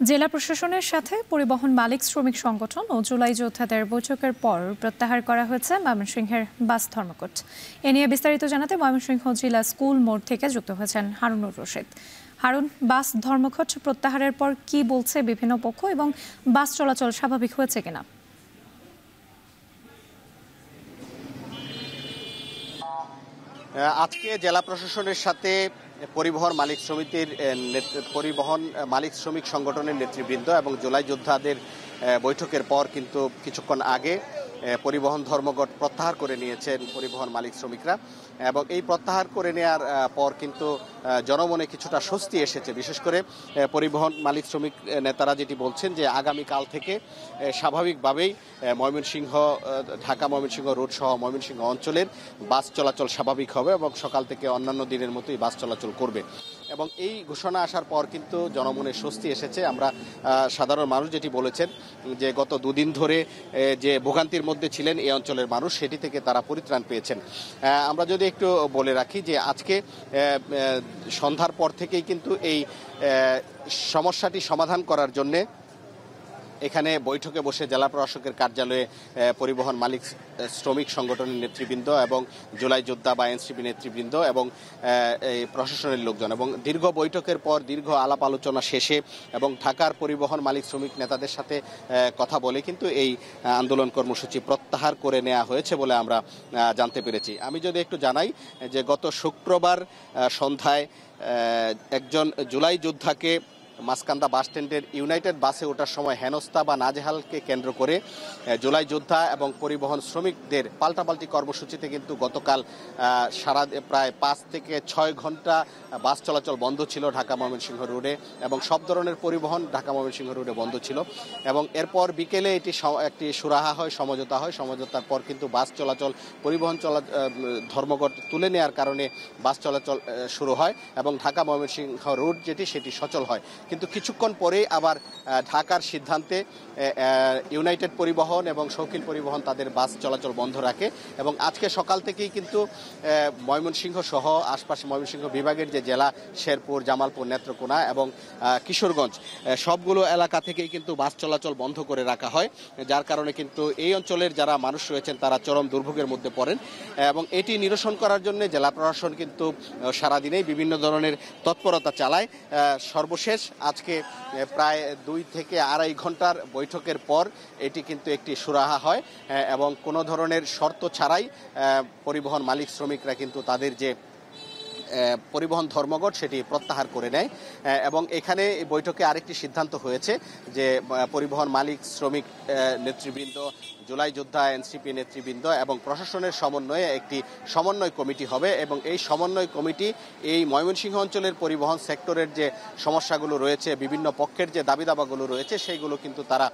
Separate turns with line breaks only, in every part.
জেলা প্রশাসনের সাথে পরিবহন মালিক শ্রমিক সংগঠন ও জুলাই যোদ্ধাদের বৈঠকের পর প্রত্যাহার করা হয়েছে ময়মনসিংহের বাস ধর্মঘট। এ নিয়ে বিস্তারিত জানাতে ময়মনসিংহ জেলা স্কুল মোড় থেকে যুক্ত হয়েছেন হারুনুর রশিদ। হারুন, বাস ধর্মঘট প্রত্যাহারের পর কি বলছে বিভিন্ন পক্ষ এবং বাস চলাচল স্বাভাবিক হয়েছে কিনা?
আজকে জেলা প্রশাসনের সাথে পরিবহন মালিক শ্রমিক সংগঠনের নেতৃবৃন্দ এবং জুলাই যোদ্ধাদের বৈঠকের পর কিন্তু কিছুক্ষণ আগে পরিবহন ধর্মঘট প্রত্যাহার করে নিয়েছেন পরিবহন মালিক শ্রমিকরা। এবং এই প্রত্যাহার করে নেওয়ার পর কিন্তু জনমনে কিছুটা স্বস্তি এসেছে। বিশেষ করে পরিবহন মালিক শ্রমিক নেতারা যেটি বলছেন যে আগামীকাল থেকে স্বাভাবিকভাবেই ঢাকা ময়মনসিংহ রুট সহ ময়মনসিংহ অঞ্চলের বাস চলাচল স্বাভাবিক হবে এবং সকাল থেকে অন্যান্য দিনের মতোই বাস চলাচল করবে। এবং এই ঘোষণা আসার পর কিন্তু জনমনে স্বস্তি এসেছে। আমরা সাধারণ মানুষ যেটি বলেছেন যে গত দুদিন ধরে যে ভোগান্তির মধ্যে ছিলেন এই অঞ্চলের মানুষ, সেটি থেকে তারা পরিত্রাণ পেয়েছেন। আমরা যদি একটু বলে রাখি যে আজকে সন্ধ্যার পর থেকেই কিন্তু এই সমস্যাটি সমাধান করার জন্যে এখানে বৈঠকে বসে জেলা প্রশাসকের কার্যালয়ে পরিবহন মালিক শ্রমিক সংগঠনের নেতৃবৃন্দ এবং জুলাই যোদ্ধা বা এনসিপি নেতৃবৃন্দ এবং এই প্রশাসনের লোকজন, এবং দীর্ঘ বৈঠকের পর দীর্ঘ আলাপ আলোচনা শেষে এবং ঢাকার পরিবহন মালিক শ্রমিক নেতাদের সাথে কথা বলে কিন্তু এই আন্দোলন কর্মসূচি প্রত্যাহার করে নেওয়া হয়েছে বলে আমরা জানতে পেরেছি। আমি যদি একটু জানাই যে গত শুক্রবার সন্ধ্যায় একজন জুলাই যোদ্ধাকে মাসকান্দা বাস স্ট্যান্ডের ইউনাইটেড বাসে ওঠার সময় হেনস্থা বা নাজেহালকে কেন্দ্র করে জুলাই যোদ্ধা এবং পরিবহন শ্রমিকদের পাল্টাপাল্টি কর্মসূচিতে কিন্তু গতকাল প্রায় 5 থেকে 6 ঘন্টা বাস চলাচল বন্ধ ছিল ঢাকা ময়মনসিংহ রোডে, এবং সব ধরনের পরিবহন ঢাকা ময়মনসিংহ রোডে বন্ধ ছিল। এবং এরপর বিকেলে একটি সুরাহা হয়, সমঝোতা হয়। সমঝোতার পর কিন্তু বাস চলাচল ধর্মঘট তুলে নেওয়ার কারণে বাস চলাচল শুরু হয় এবং ঢাকা ময়মনসিংহ রোড সেটি সচল হয়। কিন্তু কিছুক্ষণ পরেই আবার ঢাকার সিদ্ধান্তে ইউনাইটেড পরিবহন এবং শৌখিন পরিবহন তাদের বাস চলাচল বন্ধ রাখে। এবং আজকে সকাল থেকেই কিন্তু ময়মনসিংহ সহ আশপাশে ময়মনসিংহ বিভাগের যে জেলা শেরপুর, জামালপুর, নেত্রকোনা এবং কিশোরগঞ্জ সবগুলো এলাকা থেকেই কিন্তু বাস চলাচল বন্ধ করে রাখা হয়, যার কারণে কিন্তু এই অঞ্চলের যারা মানুষ রয়েছেন তারা চরম দুর্ভোগের মধ্যে পড়েন। এবং এটি নিরসন করার জন্য জেলা প্রশাসন কিন্তু সারাদিনেই বিভিন্ন ধরনের তৎপরতা চালায়। সর্বশেষ আজকে প্রায় 2 থেকে আড়াই ঘন্টার বৈঠকের পর এটি কিন্তু একটি সুরাহা হয় এবং কোনো ধরনের শর্ত ছাড়াই পরিবহন মালিক শ্রমিকরা কিন্তু তাদের যে পরিবহন ধর্মঘট সেটি প্রত্যাহার করে নেয়। এবং এখানে বৈঠকে আরেকটি সিদ্ধান্ত হয়েছে যে পরিবহন মালিক শ্রমিক নেতৃবৃন্দ, জুলাই যোদ্ধা, এনসিপি নেতৃবৃন্দ এবং প্রশাসনের সমন্বয়ে একটি সমন্বয় কমিটি হবে। এবং এই সমন্বয় কমিটি এই ময়মনসিংহ অঞ্চলের পরিবহন সেক্টরের যে সমস্যাগুলো রয়েছে, বিভিন্ন পক্ষের যে দাবি দাবাগুলো রয়েছে, সেইগুলো কিন্তু তারা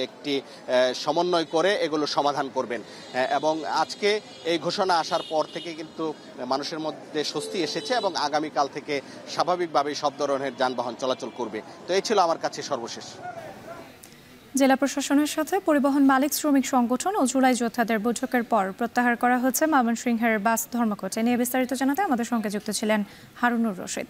একটি সমন্বয় করে এগুলো সমাধান করবেন। এবং আজকে এই ঘোষণা আসার পর থেকে কিন্তু মানুষের মধ্যে স্বস্তি এসেছে এবং আগামীকাল থেকে স্বাভাবিকভাবেই সব ধরনের যানবাহন চলাচল করবে। তো এই ছিল আমার কাছে সর্বশেষ।
জেলা প্রশাসনের সাথে পরিবহন মালিক শ্রমিক সংগঠন ও জুলাই যোদ্ধাদের বৈঠকের পর প্রত্যাহার করা হয়েছে ময়মনসিংহের বাস ধর্মঘট। নিয়ে বিস্তারিত জানাতে আমাদের সঙ্গে যুক্ত ছিলেন হারুনুর রশিদ।